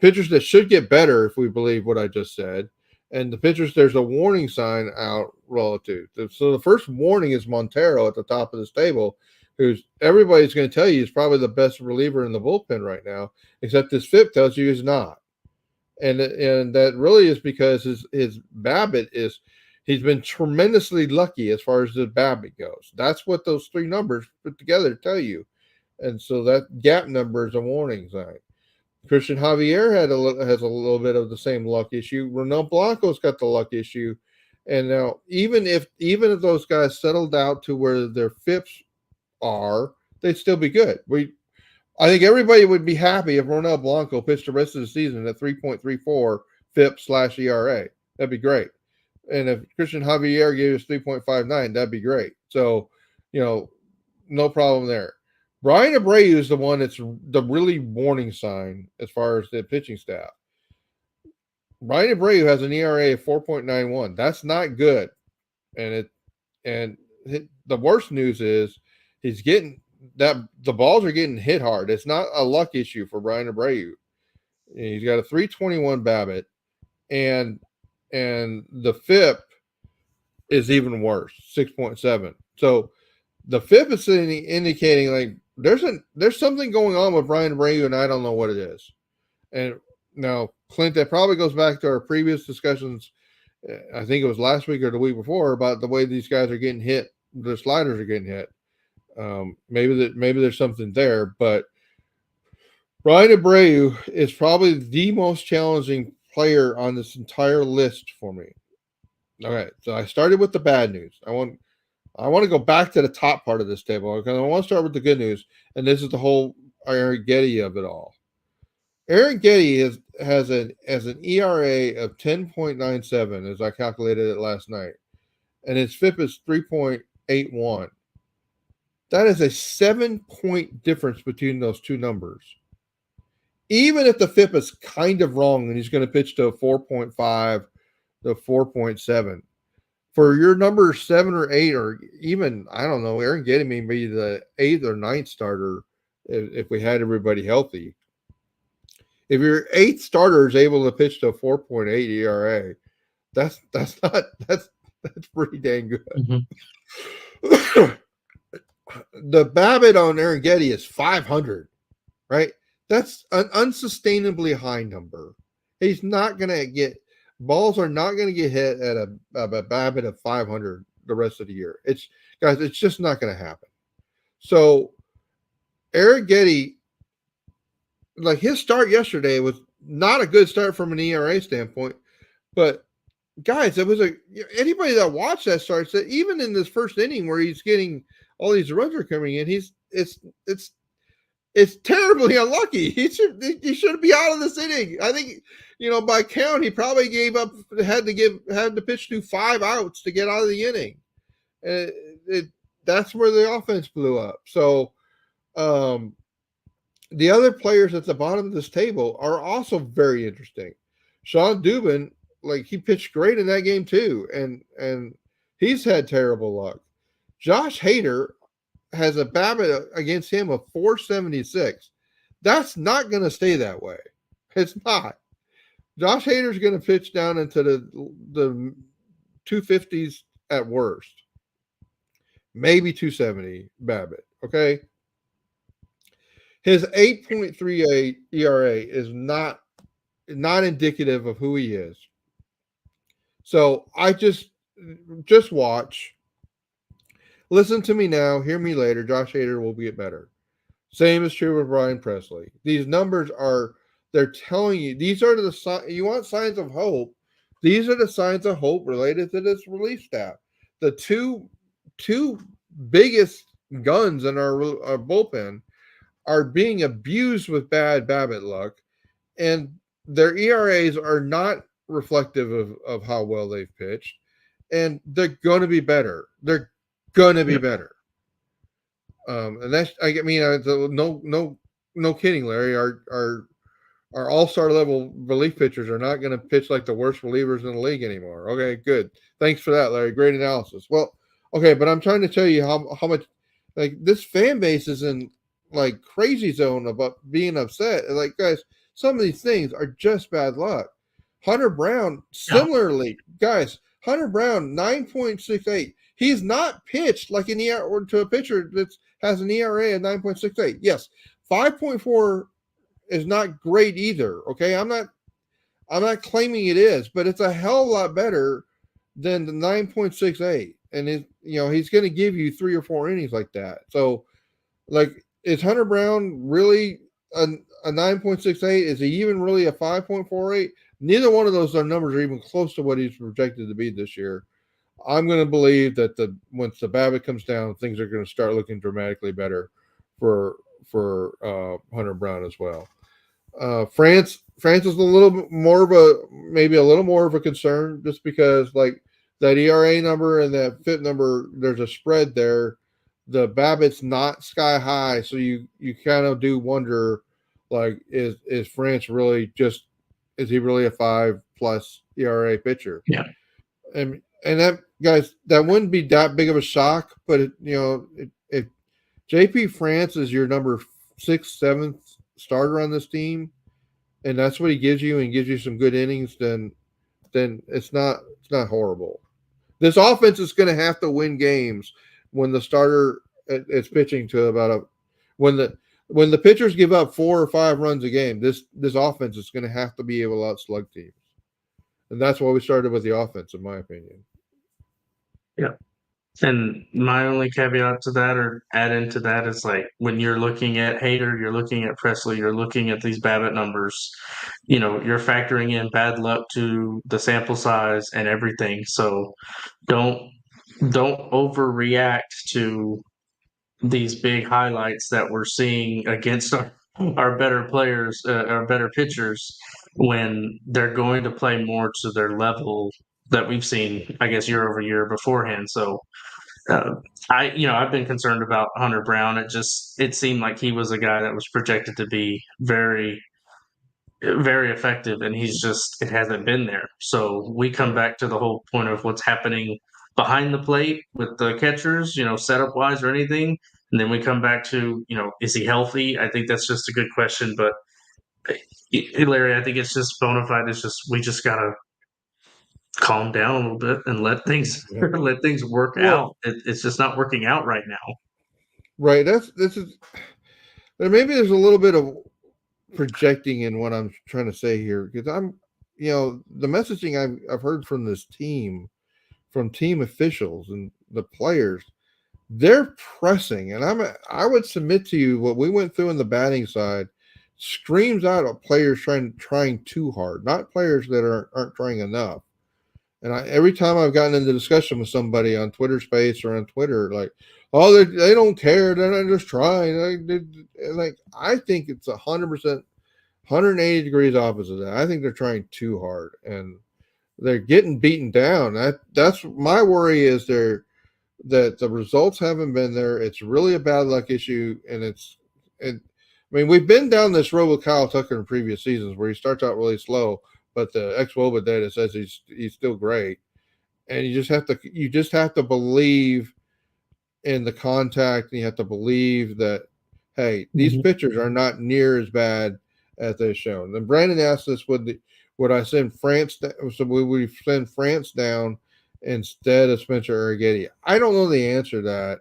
pitchers that should get better if we believe what I just said, and the pitchers there's a warning sign out relative. So the first warning is Montero at the top of this table, who's everybody's going to tell you is probably the best reliever in the bullpen right now, except this FIP tells you he's not. And that really is because his BABIP is he's been tremendously lucky as far as the BABIP goes. That's what those three numbers put together tell you. And so that gap number is a warning sign. Christian Javier has a little bit of the same luck issue. Ronel Blanco's got the luck issue, and now even if those guys settled out to where their FIPS are, they'd still be good. I think everybody would be happy if Ronel Blanco pitched the rest of the season at 3.34 FIP/ERA. That'd be great. And if Christian Javier gave us 3.59, that'd be great. So, no problem there. Brian Abreu is the one that's the really warning sign as far as the pitching staff. Brian Abreu has an ERA of 4.91. That's not good. And the worst news is he's getting that the balls are getting hit hard. It's not a luck issue for Brian Abreu. He's got a 321 BABIP, and the FIP is even worse, 6.7. So the FIP is indicating like there's something going on with Brian Abreu, and I don't know what it is. And now, Clint, that probably goes back to our previous discussions. I think it was last week or the week before about the way these guys are getting hit. The sliders are getting hit. Maybe there's something there, but Brian Abreu is probably the most challenging player on this entire list for me. Okay, so I started with the bad news. I want to go back to the top part of this table because I want to start with the good news, and this is the whole Arrighetti of it all. Arrighetti has an ERA of 10.97 as I calculated it last night, and his FIP is 3.81. That is a 7-point difference between those two numbers. Even if the FIP is kind of wrong and he's going to pitch to a 4.5 to 4.7, for your number 7 or 8, or even, I don't know, Arrighetti may be the 8th or 9th starter if we had everybody healthy. If your 8th starter is able to pitch to a 4.8 ERA, that's pretty dang good. Mm-hmm. The BABIP on Arrighetti is 500, right? That's an unsustainably high number. He's not going to get balls are not going to get hit at a BABIP of 500 the rest of the year. It's just not going to happen. So Arrighetti, like his start yesterday was not a good start from an ERA standpoint. But guys, it was anybody that watched that start said even in this first inning where he's getting all these runs are coming in, it's terribly unlucky. He should be out of this inning. I think by count he probably had to pitch to 5 outs to get out of the inning. That's where the offense blew up. So the other players at the bottom of this table are also very interesting. Sean Dubin, he pitched great in that game too, and he's had terrible luck. Josh Hader has a BABIP against him of 476. That's not going to stay that way. It's not. Josh Hader's going to pitch down into the 250s at worst, maybe 270 BABIP. Okay. His 8.38 ERA is not indicative of who he is. So I just watch. Listen to me now, hear me later. Josh Hader will get better. Same is true with Brian Presley. These numbers they're telling you, these are you want signs of hope. These are the signs of hope related to this relief staff. The two biggest guns in our bullpen are being abused with bad BABIP luck, and their ERAs are not reflective of how well they've pitched, and they're going to be better. They're going to be better. And that's, no kidding, Larry. Our all-star level relief pitchers are not going to pitch like the worst relievers in the league anymore. Okay, good. Thanks for that, Larry. Great analysis. Well, okay, but I'm trying to tell you how much this fan base is in crazy zone about being upset. Guys, some of these things are just bad luck. Hunter Brown, similarly, guys, Hunter Brown, 9.68. He's not pitched like an ERA or to a pitcher that has an ERA of 9.68. Yes, 5.4 is not great either. Okay, I'm not claiming it is, but it's a hell of a lot better than the 9.68. And he's going to give you 3 or 4 innings like that. So, is Hunter Brown really a 9.68? Is he even really a 5.48? Neither one of those numbers are even close to what he's projected to be this year. I'm going to believe that once the BABIP comes down, things are going to start looking dramatically better for Hunter Brown as well. France is a little bit more of a concern, just because that ERA number and that FIP number, there's a spread there. The BABIP's not sky high, so you kind of do wonder, is France really is he really a 5+ ERA pitcher? Yeah. And that, guys, that wouldn't be that big of a shock, but if JP France is your number 6th, 7th starter on this team, and that's what he gives you and gives you some good innings, then it's not horrible. This offense is going to have to win games when the starter is pitching to when the pitchers give up 4 or 5 runs a game. This offense is going to have to be able to outslug teams, and that's why we started with the offense, in my opinion. Yeah. And my only caveat to that, or add into that, is when you're looking at Hader, you're looking at Presley, you're looking at these BABIP numbers, you're factoring in bad luck to the sample size and everything. So don't overreact to these big highlights that we're seeing against our better players, our better pitchers, when they're going to play more to their level that we've seen, I guess, year over year beforehand. So I've been concerned about Hunter Brown. It seemed like he was a guy that was projected to be very, very effective, and it hasn't been there. So we come back to the whole point of what's happening behind the plate with the catchers, setup wise or anything. And then we come back to, is he healthy? I think that's just a good question. But Larry, I think it's just bona fide. We just gotta calm down a little bit and let things work out. It's just not working out right now. Right. Maybe there's a little bit of projecting in what I'm trying to say here, because the messaging I've heard from this team, from team officials and the players, they're pressing, and I would submit to you what we went through in the batting side screams out of players trying too hard, not players that aren't trying enough. And every time I've gotten into discussion with somebody on Twitter Space or on Twitter, like, oh, they don't care, they're not just trying. I think it's 100%, 180 degrees opposite of that. I think they're trying too hard, and they're getting beaten down. That's my worry is that the results haven't been there. It's really a bad luck issue, and I mean, we've been down this road with Kyle Tucker in previous seasons where he starts out really slow, but the ex-WOBA data says he's still great, and you just have to believe in the contact, and you have to believe that hey, these Mhm. pitchers are not near as bad as they've shown. And Brandon asked us, would I send France? So would we send France down instead of Spencer Arrighetti? I don't know the answer to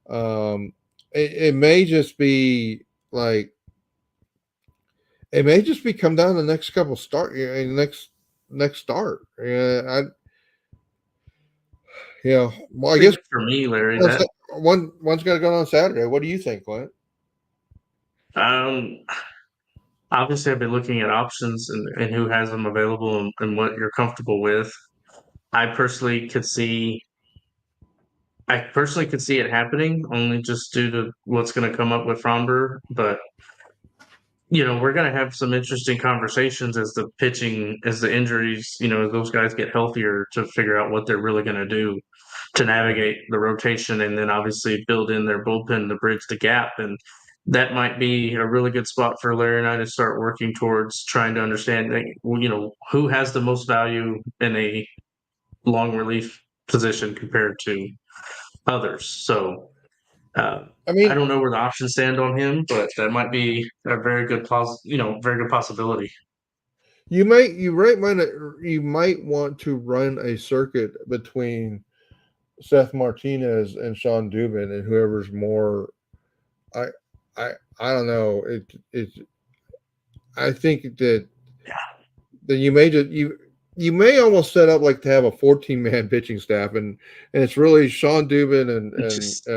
that. It may just be like it may just be come down to the next couple start, next start. Well, I I think guess for me, Larry, that one's got to go on Saturday. What do you think, Clint? um, obviously I've been looking at options and who has them available and what you're comfortable with. I personally could see I personally could see it happening only just due to what's going to come up with Fromber, but we're going to have some interesting conversations as the injuries, as those guys get healthier to figure out what they're really going to do to Right. navigate the rotation and then obviously build in their bullpen to bridge the gap. And that might be a really good spot for Larry and I to start working towards trying to understand, like, who has the most value in a long relief position compared to others. So I I mean, don't know where the options stand on him, but that might be a very good possibility. you might want to run a circuit between Seth Martinez and Sean Dubin and whoever's more. I I I don't know. I think that you may just you may almost set up like to have a 14-man pitching staff, and it's really Sean Dubin It's just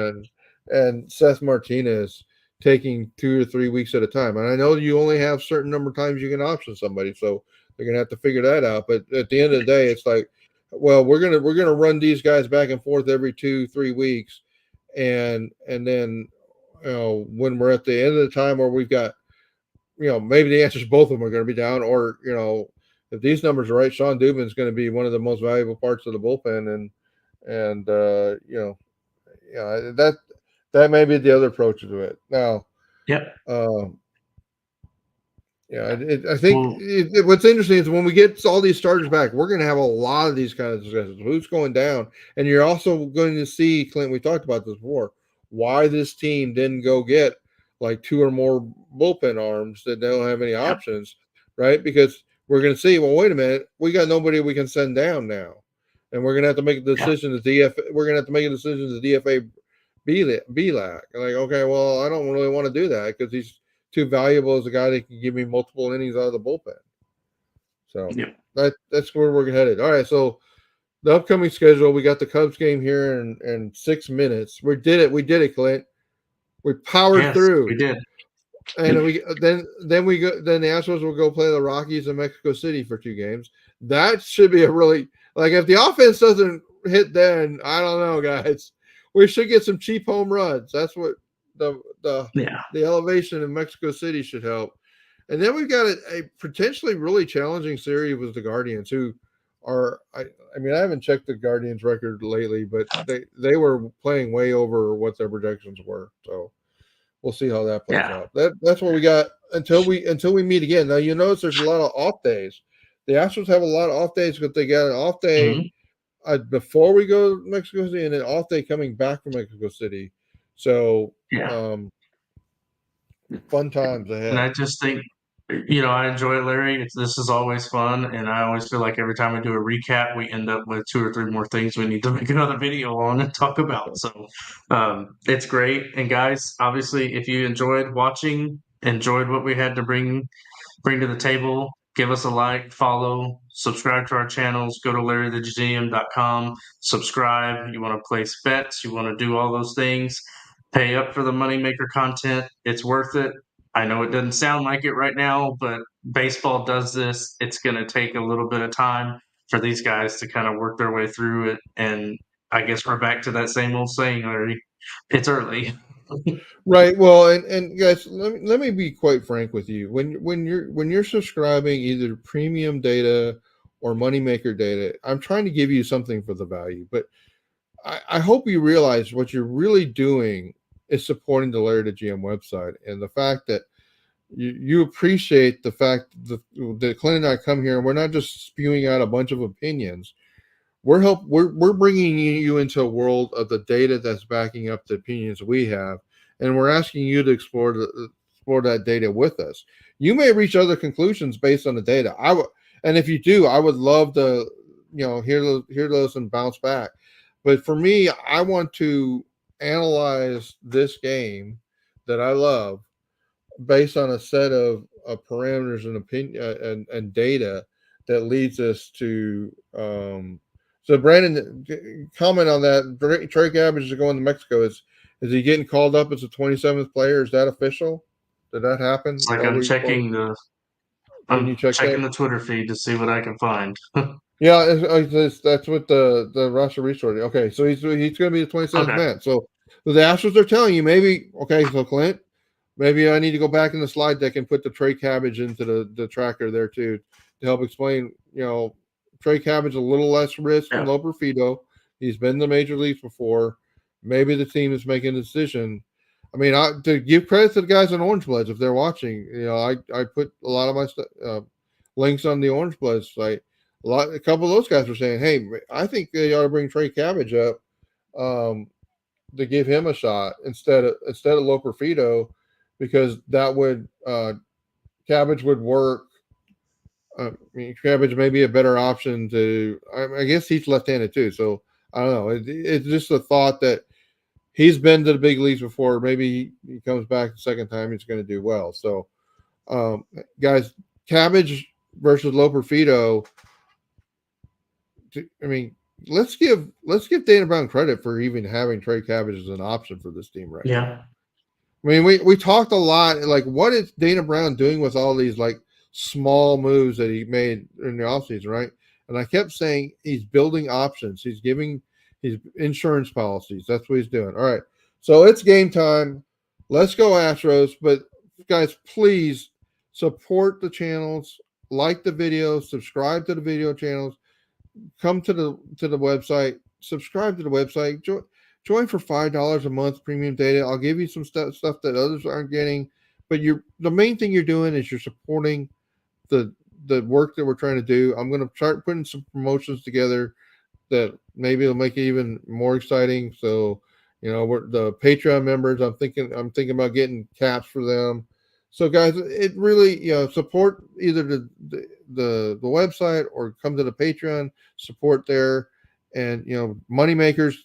and Seth Martinez taking 2 or 3 weeks at a time. And I know you only have certain number of times you can option somebody, so they're gonna have to figure that out. But at the end of the day, it's like, well, we're gonna run these guys back and forth every 2 3 weeks, and then when we're at the end of the time where we've got maybe the answer is both of them are going to be down, or if these numbers are right, Sean Dubin is going to be one of the most valuable parts of the bullpen, and that may be the other approach to it. Now, yep. uh, I think Well, what's interesting is when we get all these starters back, we're going to have a lot of these kind of discussions. Who's going down, and you're also going to see, Clint. We talked about this before. Why this team didn't go get like two or more bullpen arms that don't have any yep, options, right? Because we're going to see. Well, wait a minute, we got nobody we can send down now, and we're going to have to make a yep, decision. We're going to have to make a decision to DFA Belak. Like, okay, well, I don't really want to do that because he's too valuable as a guy that can give me multiple innings out of the bullpen. So yep. that's where we're headed. All right, so the upcoming schedule, we got the Cubs game here in 6 minutes. We did it. We did it, Clint. We powered Yes, through, we did. and then we go. Then the Astros will go play the Rockies in Mexico City for 2 games. That should be a really like if the offense doesn't hit, then I don't know, guys. We should get some cheap home runs. That's what the the Yeah, the elevation in Mexico City should help. And then we've got a potentially really challenging series with the Guardians, who are I mean I haven't checked the Guardians record lately, but they were playing way over what their projections were. So we'll see how that plays yeah. out. That's what we got until we meet again. Now you notice there's a lot of off days. The Astros have a lot of off days because they got an off day Mhm. before we go to Mexico City and an off day coming back from Mexico City. So Yeah. um, fun times And ahead. I just think, I enjoy it, Larry. This is always fun, and I always feel like every time we do a recap, we end up with two or three more things we need to make another video on and talk about. So it's great. And guys, obviously, if you enjoyed watching, enjoyed what we had to bring to the table, give us a like, follow, subscribe to our channels. Go to LarryTheGM.com, subscribe. You want to place bets, you want to do all those things. Pay up for the Moneymaker content. It's worth it. I know it doesn't sound like it right now, but baseball does this. It's going to take a little bit of time for these guys to kind of work their way through it. And I guess we're back to that same old saying, Larry. It's early. Right. Well, and guys, let me be quite frank with you. When you're subscribing either premium data or Moneymaker data, I'm trying to give you something for the value. But I hope you realize what you're really doing is supporting the Larry the GM website, and the fact that you appreciate the fact that Clint and I come here and we're not just spewing out a bunch of opinions. We're bringing you into a world of the data that's backing up the opinions we have, and we're asking you to explore that data with us. You may reach other conclusions based on the data. And if you do, I would love to hear those and bounce back. But for me, I want to analyze this game that I love based on a set of parameters and opinion and data that leads us to. So Brandon, comment on that. Trey Gabbage is going to Mexico. Is he getting called up as a 27th player? Is that official? Did that happen? It's like I'm checking Can you check that? the Twitter feed to see what I can find. Yeah, that's what the roster resource. Okay, so he's going to be the 27th Okay. man. So the Astros are telling you maybe. Okay, so Clint, maybe I need to go back in the slide deck and put the Trey Cabbage into the tracker there too to help explain. Trey Cabbage a little less risk than Yeah. Loperfido. He's been in the major leagues before. Maybe the team is making a decision. I mean, to give credit to the guys on Orange Bloods if they're watching. I put a lot of my links on the Orange Bloods site. A couple of those guys were saying, "Hey, I think they ought to bring Trey Cabbage up to give him a shot instead of Loperfido, because that would Cabbage would work. Cabbage may be a better option to. I guess he's left-handed too, so I don't know. It's just a thought that he's been to the big leagues before. Maybe he comes back the second time, he's going to do well. So, guys, Cabbage versus Loperfido. I mean, let's give Dana Brown credit for even having Trey Cabbage as an option for this team right now. Yeah. I mean, we talked a lot. Like, what is Dana Brown doing with all these like small moves that he made in the offseason, right? And I kept saying he's building options. He's giving his insurance policies. That's what he's doing. All right. So it's game time. Let's go Astros. But guys, please support the channels, like the videos, subscribe to the video channels, come to the website, subscribe to the website, join for $5 a month premium data. I'll give you some stuff that others aren't getting, but the main thing you're doing is you're supporting the work that we're trying to do. I'm going to start putting some promotions together that maybe it'll make it even more exciting. So, we're the Patreon members. I'm thinking about getting caps for them. So, guys, it really support either the website or come to the Patreon, support there, and Moneymakers.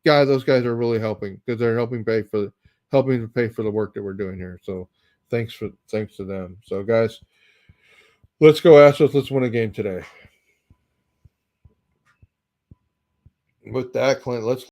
Those guys are really helping because they're helping to pay for the work that we're doing here. So, thanks to them. So, guys, let's go Astros. Let's win a game today. With that, Clint, let's